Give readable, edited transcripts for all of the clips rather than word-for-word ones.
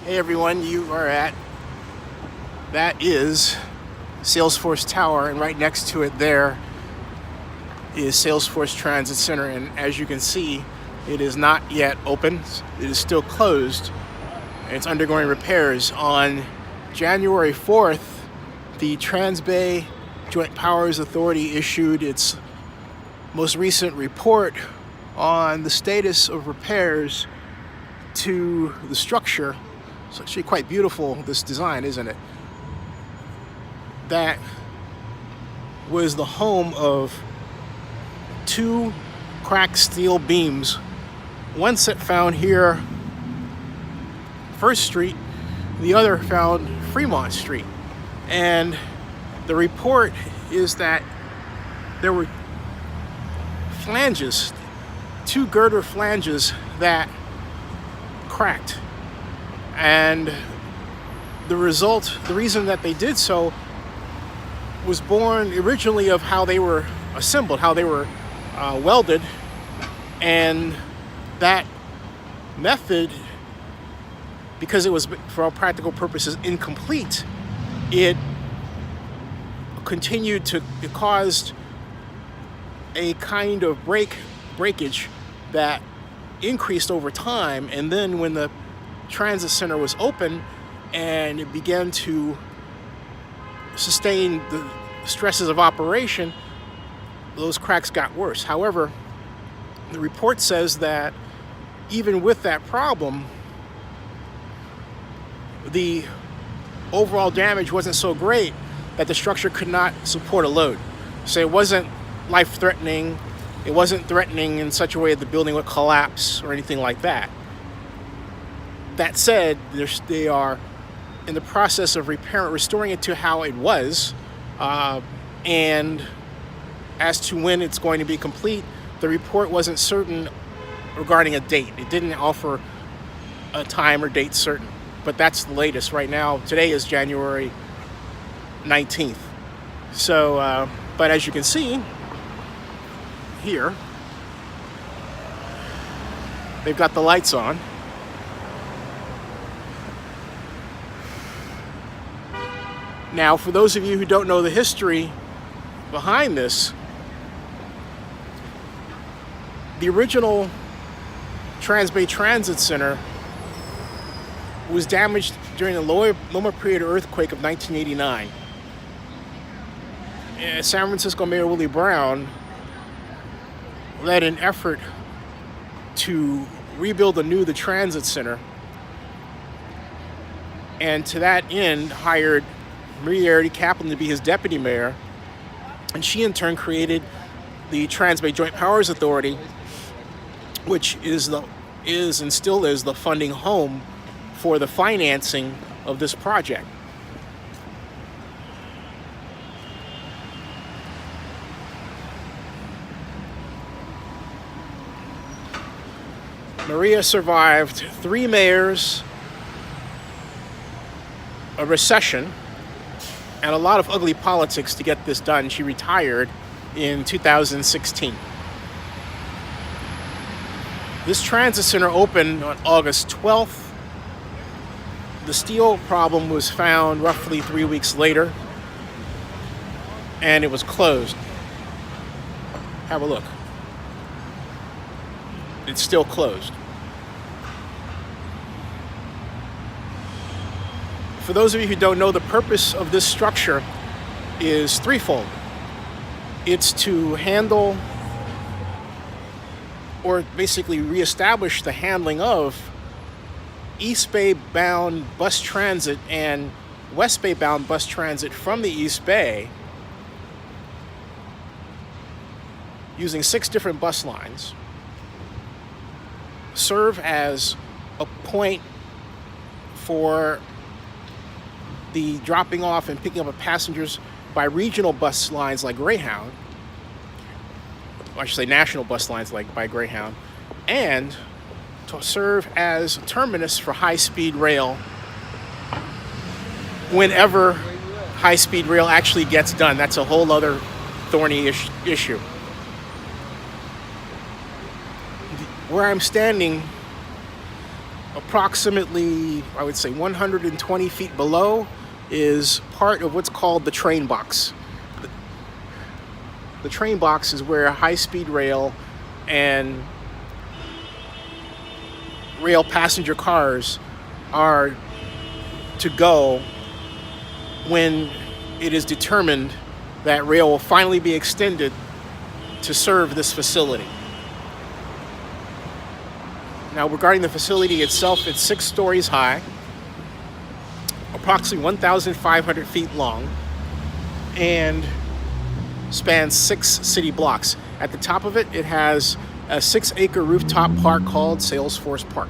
Hey everyone, that is Salesforce Tower, and right next to it there is Salesforce Transit Center, and as you can see, it is not yet open. It is still closed. It's undergoing repairs. On January 4th, the Trans-Bay Joint Powers Authority issued its most recent report on the status of repairs to the structure. It's actually quite beautiful, this design, isn't it? That was the home of two cracked steel beams. One set found here, First Street, the other found Fremont Street. And the report is that there were flanges, two girder flanges that cracked. And the reason that they did so was born originally of how they were assembled, how they were welded, and that method, because it was, for all practical purposes, incomplete, it caused a kind of breakage that increased over time. And then when the transit center was open and it began to sustain the stresses of operation, those cracks got worse. However, the report says that even with that problem, the overall damage wasn't so great that the structure could not support a load. So it wasn't life-threatening. It wasn't threatening in such a way that the building would collapse or anything like that. That said, they are in the process of restoring it to how it was, and as to when it's going to be complete, the report wasn't certain regarding a date. It didn't offer a time or date certain, but that's the latest right now. Today is January 19th. So, but as you can see here, they've got the lights on. Now, for those of you who don't know the history behind this, the original Trans-Bay Transit Center was damaged during the Loma Prieta earthquake of 1989. San Francisco Mayor Willie Brown led an effort to rebuild anew the transit center, and to that end hired Marie Kaplan to be his deputy mayor, and she in turn created the Trans-Bay Joint Powers Authority, which is and still is the funding home for the financing of this project. Maria survived 3 mayors, a recession, and a lot of ugly politics to get this done. She retired in 2016. This transit center opened on August 12th. The steel problem was found roughly 3 weeks later, and it was closed. Have a look. It's still closed. For those of you who don't know, the purpose of this structure is threefold. It's to handle, or basically reestablish the handling of, East Bay bound bus transit and West Bay bound bus transit from the East Bay using 6 different bus lines, serve as a point for the dropping off and picking up of passengers by regional bus lines like Greyhound, or I should say national bus lines like by Greyhound, and to serve as a terminus for high-speed rail whenever high-speed rail actually gets done. That's a whole other thorny issue. Where I'm standing Approximately, I would say 120 feet below is part of what's called the train box. The train box is where high-speed rail and rail passenger cars are to go when it is determined that rail will finally be extended to serve this facility. Now, regarding the facility itself, it's 6 stories high, approximately 1,500 feet long, and spans 6 city blocks. At the top of it, it has a 6-acre rooftop park called Salesforce Park.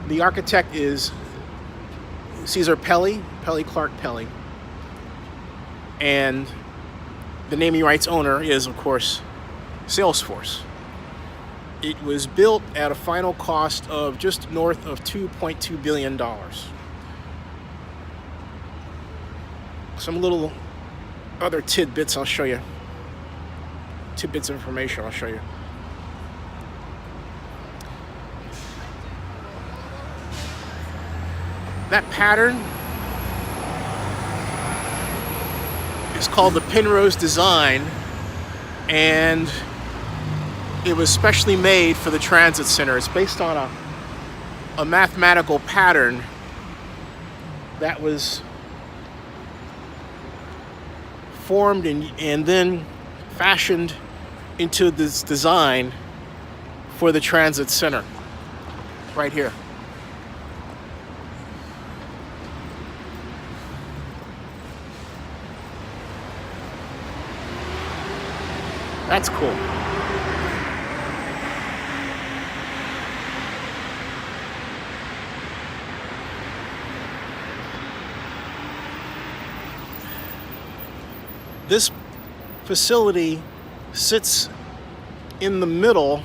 The architect is Caesar Pelli Clark Pelli, and the naming rights owner is, of course, Salesforce. It was built at a final cost of just north of $2.2 billion. Some little other tidbits I'll show you. Tidbits of information I'll show you. That pattern is called the Penrose design, and it was specially made for the transit center. It's based on a mathematical pattern that was formed and then fashioned into this design for the transit center right here. That's cool. This facility sits in the middle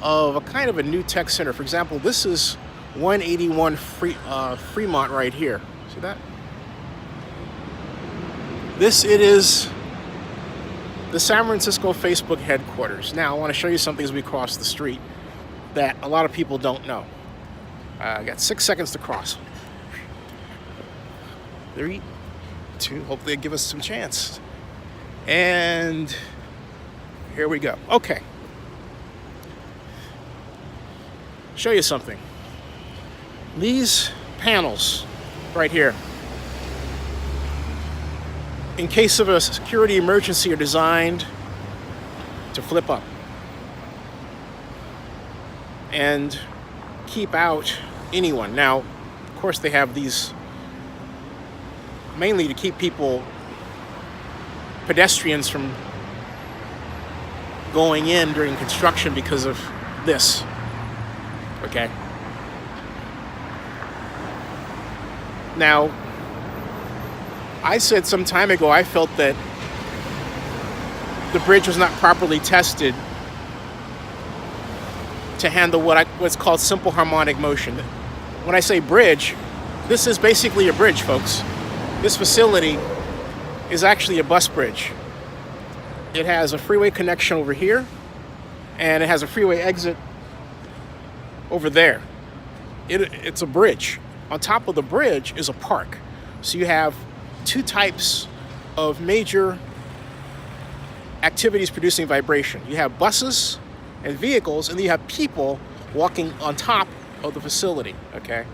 of a kind of a new tech center. For example, this is 181 Fremont right here. See that? It is the San Francisco Facebook headquarters. Now, I want to show you something as we cross the street that a lot of people don't know. I got 6 seconds to cross. 3, 2, hopefully it'll give us some chance. And here we go. Okay. Show you something. These panels right here, in case of a security emergency, are designed to flip up and keep out anyone. Now, of course, they have these mainly to keep pedestrians from going in during construction because of this. Okay. Now, I said some time ago I felt that the bridge was not properly tested to handle what's called simple harmonic motion. When I say bridge, this is basically a bridge, folks. This facility is actually a bus bridge. It has a freeway connection over here, and it has a freeway exit over there. It's a bridge. On top of the bridge is a park. So you have 2 types of major activities producing vibration. You have buses and vehicles, and then you have people walking on top of the facility, okay?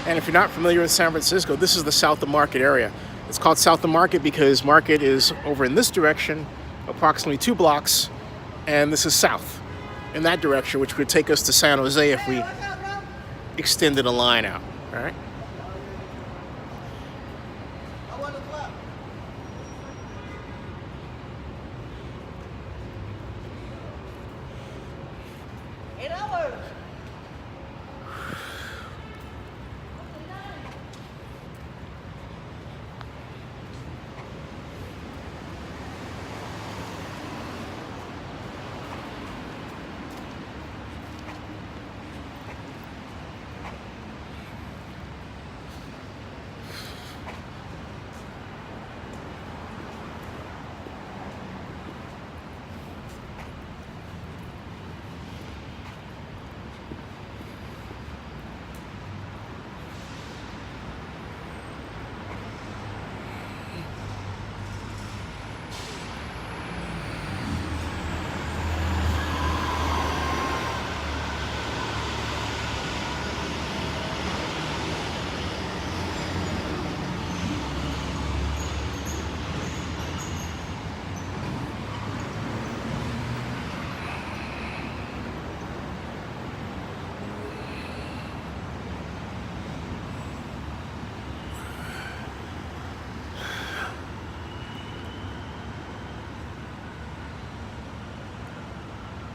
And if you're not familiar with San Francisco, this is the South of Market area. It's called South of Market because Market is over in this direction, approximately 2 blocks, and this is south. in that direction, which would take us to San Jose if we extended a line out. All right.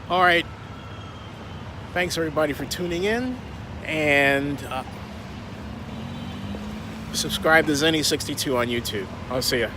All right. Thanks everybody for tuning in, and subscribe to Zenny62 on YouTube. I'll see ya.